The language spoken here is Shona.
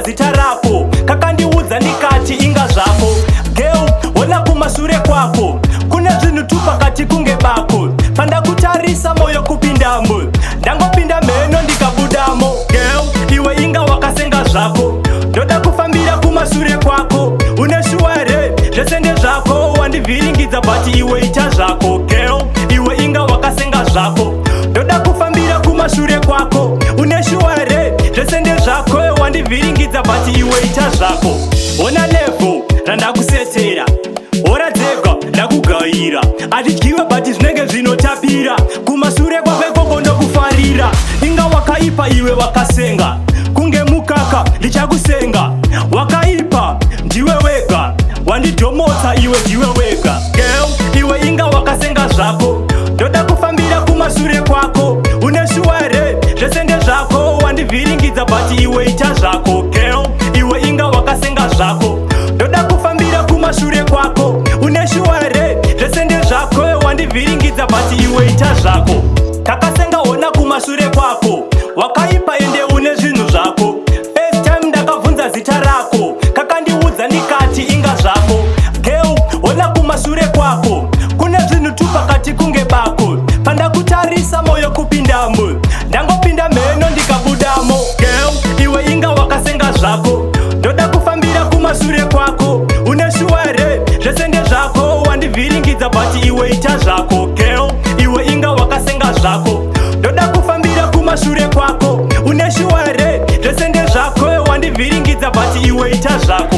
zita rako, kakandiudza ndikati inga zvako. Girl, wona kumashure kwako kune zvinhu tu pakati kunge bako. Pandakutarisa moyo kupindamo, ndangopinda mheno ndikabudamo. Girl, iwe inga wakasenga zvako, ndoda kufambira kumashure kwako. Une shuware zvese ndezvako, wandivhiringidza but iwe ita zvako. Girl, iwe inga wakasenga zvako, ndoda kufambira kumashure kwako. Une shuware zvese ndezvako, wandivhiringidza but iwe ita zvako. Ona level randakusetera, hora dzega ndakugayira. Hatidyiwe but zvinenge zvinotapira, kumashure kwake koko ndokufarira. Inga wakaipa iwe wakasenga, kunge mukaka ndichakusenga. Wakaipa ndiwe wega, wandidhomotsa iwe ndiwe wega. Girl, iwe inga wakasenga zvako, ndoda kufambira kumashure kwako. Une shuware zvese ndezvako, wandivhiringidza but iwe ita zvako. Girl, iwe inga wakasenga zvako, ndoda kufambira kumashure kwako. Une shuware zvese ndezvako, wandivhiringidza but iwe ita zvako. Takasenga hona kumashure kwako, wakaipa ende une zvinhu zvako. First time ndakabvunza zita rako, kakandiudza ndikati inga zvako. Girl, hona kumashure kwako kune zvinhu tu pakati kunge bako. Pandakutarisa moyo kupindamo, ndangopinda mheno ndikabudamo. Girl, iwe inga wakasenga zvako, ndoda kufambira kumashure kwako. Une shuware zvese ndezvako, wandivhiringidza but iwe ita zvako. Girl, iwe inga wakasenga zvako, ndoda kufambira kumashure kwako. Une shuware zvese ndezvako, wandivhiringidza but iwe ita zvako.